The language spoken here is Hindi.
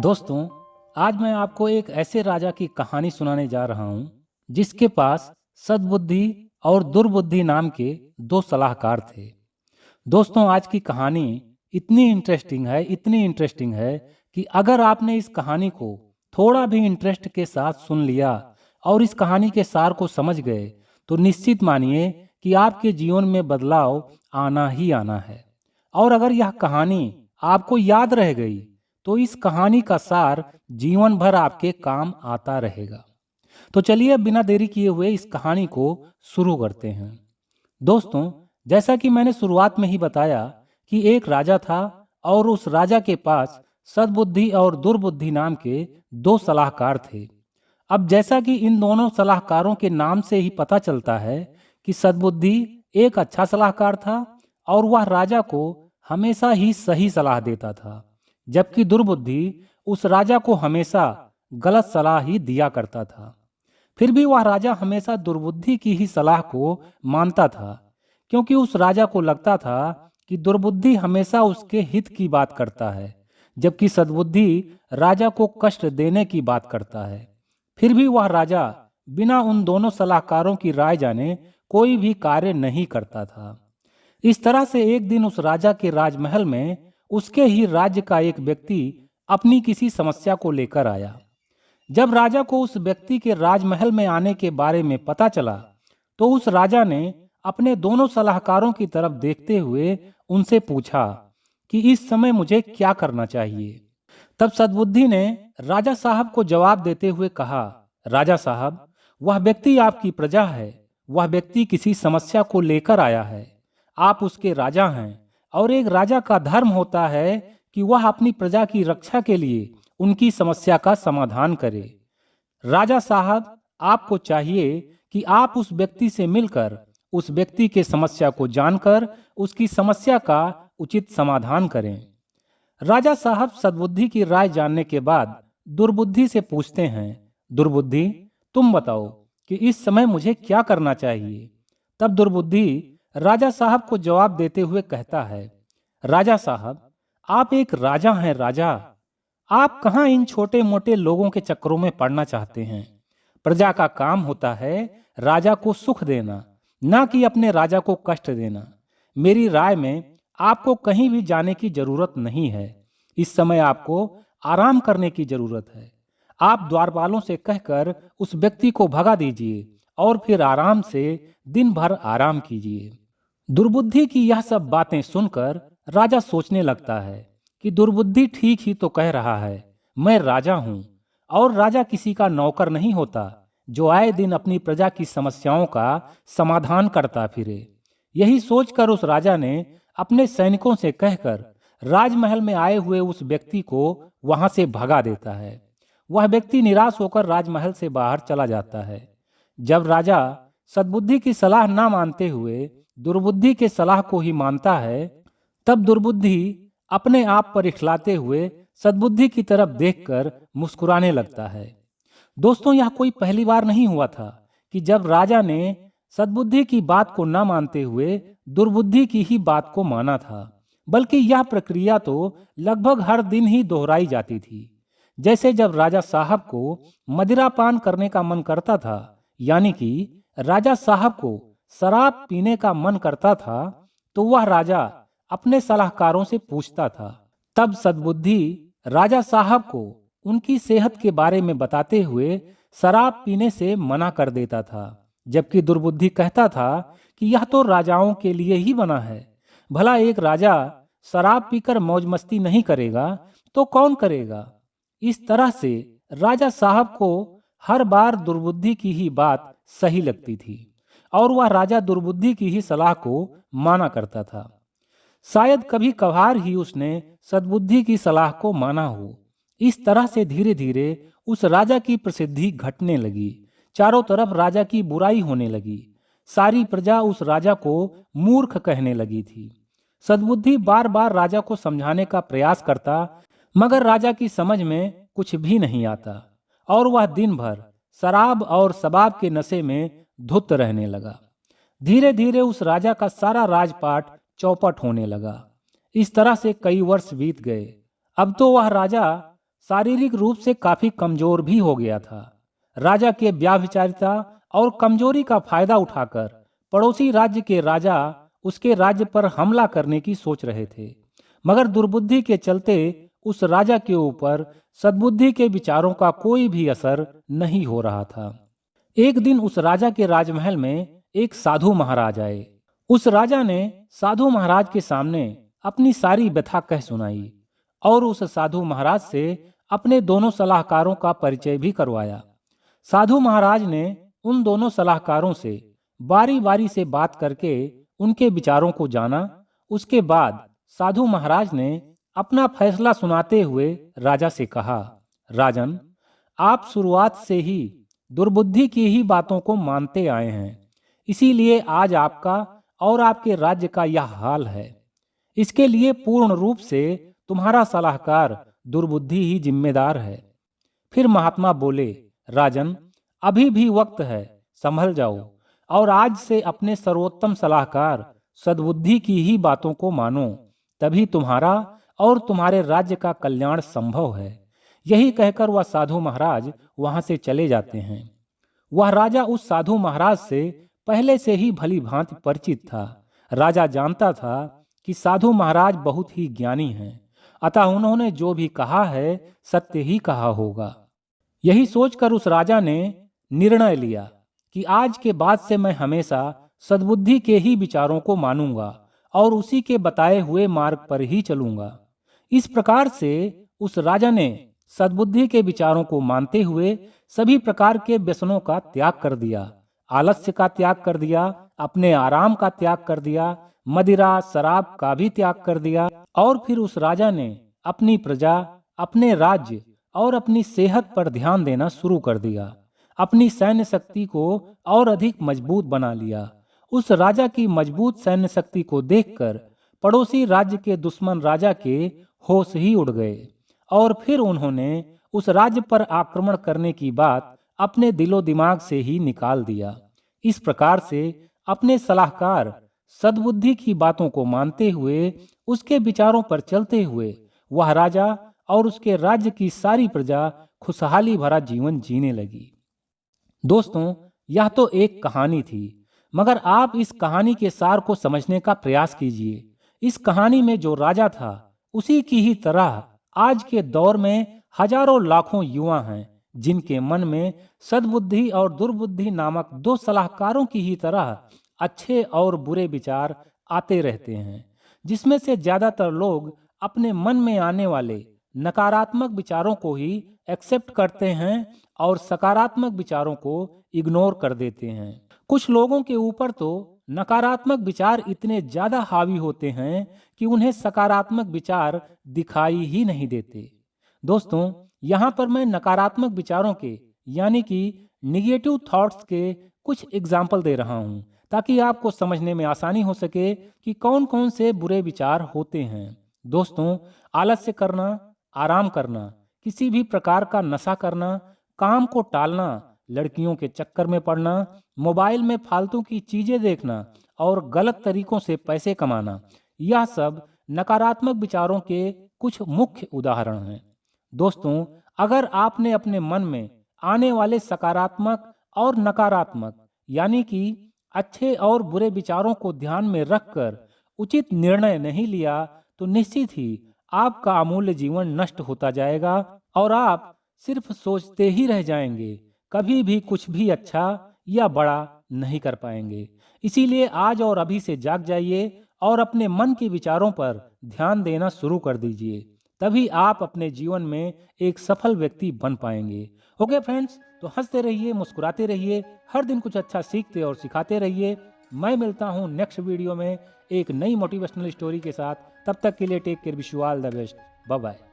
दोस्तों, आज मैं आपको एक ऐसे राजा की कहानी सुनाने जा रहा हूं जिसके पास सद्बुद्धि और दुर्बुद्धि नाम के दो सलाहकार थे। दोस्तों, आज की कहानी इतनी इंटरेस्टिंग है कि अगर आपने इस कहानी को थोड़ा भी इंटरेस्ट के साथ सुन लिया और इस कहानी के सार को समझ गए तो निश्चित मानिए कि आपके जीवन में बदलाव आना ही आना है। और अगर यह कहानी आपको याद रह गई तो इस कहानी का सार जीवन भर आपके काम आता रहेगा। तो चलिए बिना देरी किए हुए इस कहानी को शुरू करते हैं। दोस्तों, जैसा कि मैंने शुरुआत में ही बताया कि एक राजा था और उस राजा के पास सद्बुद्धि और दुर्बुद्धि नाम के दो सलाहकार थे। अब जैसा कि इन दोनों सलाहकारों के नाम से ही पता चलता है कि सद्बुद्धि एक अच्छा सलाहकार था और वह राजा को हमेशा ही सही सलाह देता था, जबकि दुर्बुद्धि उस राजा को हमेशा गलत सलाह ही दिया करता था। फिर भी वह राजा हमेशा दुर्बुद्धि की ही सलाह को मानता था, क्योंकि उस राजा को लगता था कि दुर्बुद्धि हमेशा उसके हित की बात करता है, जबकि सद्बुद्धि राजा को कष्ट देने की बात करता है। फिर भी वह राजा बिना उन दोनों सलाहकारों की राय जाने कोई भी कार्य नहीं करता था। इस तरह से एक दिन उस राजा के राजमहल में उसके ही राज्य का एक व्यक्ति अपनी किसी समस्या को लेकर आया। जब राजा को उस व्यक्ति के राजमहल में आने के बारे में पता चला तो उस राजा ने अपने दोनों सलाहकारों की तरफ देखते हुए उनसे पूछा कि इस समय मुझे क्या करना चाहिए। तब सद्बुद्धि ने राजा साहब को जवाब देते हुए कहा, राजा साहब, वह व्यक्ति आपकी प्रजा है। वह व्यक्ति किसी समस्या को लेकर आया है। आप उसके राजा हैं और एक राजा का धर्म होता है कि वह अपनी प्रजा की रक्षा के लिए उनकी समस्या का समाधान करे। राजा साहब, आपको चाहिए कि आप उस व्यक्ति से मिलकर उस व्यक्ति के समस्या को जानकर उसकी समस्या का उचित समाधान करें। राजा साहब सद्बुद्धि की राय जानने के बाद दुर्बुद्धि से पूछते हैं, दुर्बुद्धि, तुम बताओ कि इस समय मुझे क्या करना चाहिए। तब दुर्बुद्धि राजा साहब को जवाब देते हुए कहता है, राजा साहब, आप एक राजा हैं। राजा, आप कहाँ इन छोटे मोटे लोगों के चक्करों में पड़ना चाहते हैं। प्रजा का काम होता है राजा को सुख देना, ना कि अपने राजा को कष्ट देना। मेरी राय में आपको कहीं भी जाने की जरूरत नहीं है। इस समय आपको आराम करने की जरूरत है। आप द्वारपालों से कहकर उस व्यक्ति को भगा दीजिए और फिर आराम से दिन भर आराम कीजिए। दुर्बुद्धि की यह सब बातें सुनकर राजा सोचने लगता है कि दुर्बुद्धि ठीक ही तो कह रहा है। मैं राजा हूँ और राजा किसी का नौकर नहीं होता जो आए दिन अपनी प्रजा की समस्याओं का समाधान करता फिरे। यही सोचकर उस राजा ने अपने सैनिकों से कहकर राजमहल में आए हुए उस व्यक्ति को वहां से भगा देता है। वह व्यक्ति निराश होकर राजमहल से बाहर चला जाता है। जब राजा सद्बुद्धि की सलाह ना मानते हुए दुर्बुद्धि के सलाह को ही मानता है, तब दुर्बुद्धि अपने आप पर इखलाते हुए सद्बुद्धि की तरफ देखकर मुस्कुराने लगता है। दोस्तों, यह कोई पहली बार नहीं हुआ था कि जब राजा ने सद्बुद्धि की बात को न मानते हुए दुर्बुद्धि की ही बात को माना था, बल्कि यह प्रक्रिया तो लगभग हर दिन ही दोहराई जाती थी। जैसे जब राजा साहब को मदिरा पान करने का मन करता था, यानी कि राजा साहब को शराब पीने का मन करता था, तो वह राजा अपने सलाहकारों से पूछता था। तब सद्बुद्धि राजा साहब को उनकी सेहत के बारे में बताते हुए शराब पीने से मना कर देता था, जबकि दुर्बुद्धि कहता था कि यह तो राजाओं के लिए ही बना है। भला एक राजा शराब पीकर मौज मस्ती नहीं करेगा तो कौन करेगा। इस तरह से राजा साहब को हर बार दुर्बुद्धि की ही बात सही लगती थी और वह राजा दुर्बुद्धि की ही सलाह को माना करता था। शायद कभी कभार ही उसने सद्बुद्धि की सलाह को माना हो। इस तरह से धीरे धीरे उस राजा की प्रसिद्धि घटने लगी। चारों तरफ राजा की बुराई होने लगी। सारी प्रजा उस राजा को मूर्ख कहने लगी थी। सद्बुद्धि बार बार राजा को समझाने का प्रयास करता, मगर राजा की समझ में कुछ भी नहीं आता और वह दिन भर शराब और शबाब के नशे में धुत रहने लगा। धीरे धीरे उस राजा का सारा राजपाट चौपट होने लगा। इस तरह से कई वर्ष बीत गए। अब तो वह राजा शारीरिक रूप से काफी कमजोर भी हो गया था। राजा के व्याभिचारिता और कमजोरी का फायदा उठाकर पड़ोसी राज्य के राजा उसके राज्य पर हमला करने की सोच रहे थे, मगर दुर्बुद्धि के चलते उस राजा के ऊपर सद्बुद्धि के विचारों का कोई भी असर नहीं हो रहा था। एक दिन उस राजा के राजमहल में एक साधु महाराज आए। उस राजा ने साधु महाराज के सामने अपनी सारी व्यथा कह सुनाई और उस साधु महाराज से अपने दोनों सलाहकारों का परिचय भी करवाया। साधु महाराज ने उन दोनों सलाहकारों से बारी बारी से बात करके उनके विचारों को जाना। उसके बाद साधु महाराज ने अपना फैसला सुनाते हुए राजा से कहा, राजन, आप शुरुआत से ही दुर्बुद्धि की ही बातों को मानते आए हैं, इसीलिए आज आपका और आपके राज्य का यह हाल है। इसके लिए पूर्ण रूप से तुम्हारा सलाहकार दुर्बुद्धि ही जिम्मेदार है। फिर महात्मा बोले, राजन, अभी भी वक्त है, संभल जाओ और आज से अपने सर्वोत्तम सलाहकार सद्बुद्धि की ही बातों को मानो, तभी तुम्हारा और तुम्हारे राज्य का कल्याण संभव है। यही कहकर वह साधु महाराज वहां से चले जाते हैं। वह राजा उस साधु महाराज से पहले से ही भली भांति परिचित था। राजा जानता था कि साधु महाराज बहुत ही ज्ञानी हैं, अतः उन्होंने जो भी कहा है सत्य ही कहा होगा। यही सोचकर उस राजा ने निर्णय लिया कि आज के बाद से मैं हमेशा सद्बुद्धि के ही विचारों को मानूंगा और उसी के बताए हुए मार्ग पर ही चलूंगा। इस प्रकार से उस राजा ने सद्बुद्धि के विचारों को मानते हुए सभी प्रकार के व्यसनों का त्याग कर दिया, आलस्य का त्याग कर दिया, अपने आराम का त्याग कर दिया, मदिरा शराब का भी त्याग कर दिया और फिर उस राजा ने अपनी प्रजा, अपने राज्य और अपनी सेहत पर ध्यान देना शुरू कर दिया। अपनी सैन्य शक्ति को और अधिक मजबूत बना लिया। उस राजा की मजबूत सैन्य शक्ति को देखकर पड़ोसी राज्य के दुश्मन राजा के होश ही उड़ गए और फिर उन्होंने उस राज्य पर आक्रमण करने की बात अपने दिलो दिमाग से ही निकाल दिया। इस प्रकार से अपने सलाहकार सद्बुद्धि की बातों को मानते हुए, उसके विचारों पर चलते हुए वह राजा और उसके राज्य की सारी प्रजा खुशहाली भरा जीवन जीने लगी। दोस्तों, यह तो एक कहानी थी, मगर आप इस कहानी के सार को समझने का प्रयास कीजिए। इस कहानी में जो राजा था उसी की ही तरह आज के दौर में हजारों लाखों युवा हैं जिनके मन में सद्बुद्धि और दुर्बुद्धि नामक दो सलाहकारों की ही तरह अच्छे और बुरे विचार आते रहते हैं, जिसमें से ज्यादातर लोग अपने मन में आने वाले नकारात्मक विचारों को ही एक्सेप्ट करते हैं और सकारात्मक विचारों को इग्नोर कर देते हैं। कुछ लोगों के ऊपर तो नकारात्मक विचार इतने ज्यादा हावी होते हैं कि उन्हें सकारात्मक विचार दिखाई ही नहीं देते। दोस्तों, यहाँ पर मैं नकारात्मक विचारों के यानी कि निगेटिव थॉट्स के कुछ एग्जाम्पल दे रहा हूँ ताकि आपको समझने में आसानी हो सके कि कौन कौन से बुरे विचार होते हैं। दोस्तों, आलस्य करना, आराम करना, किसी भी प्रकार का नशा करना, काम को टालना, लड़कियों के चक्कर में पड़ना, मोबाइल में फालतू की चीजें देखना और गलत तरीकों से पैसे कमाना, यह सब नकारात्मक विचारों के कुछ मुख्य उदाहरण हैं। दोस्तों, अगर आपने अपने मन में आने वाले सकारात्मक और नकारात्मक यानी कि अच्छे और बुरे विचारों को ध्यान में रखकर उचित निर्णय नहीं लिया तो निश्चित ही आपका अमूल्य जीवन नष्ट होता जाएगा और आप सिर्फ सोचते ही रह जाएंगे, कभी भी कुछ भी अच्छा या बड़ा नहीं कर पाएंगे। इसीलिए आज और अभी से जाग जाइए और अपने मन के विचारों पर ध्यान देना शुरू कर दीजिए, तभी आप अपने जीवन में एक सफल व्यक्ति बन पाएंगे। ओके फ्रेंड्स, तो हंसते रहिए, मुस्कुराते रहिए, हर दिन कुछ अच्छा सीखते और सिखाते रहिए। मैं मिलता हूँ नेक्स्ट वीडियो में एक नई मोटिवेशनल स्टोरी के साथ। तब तक के लिए take care, wish you all the best, bye bye.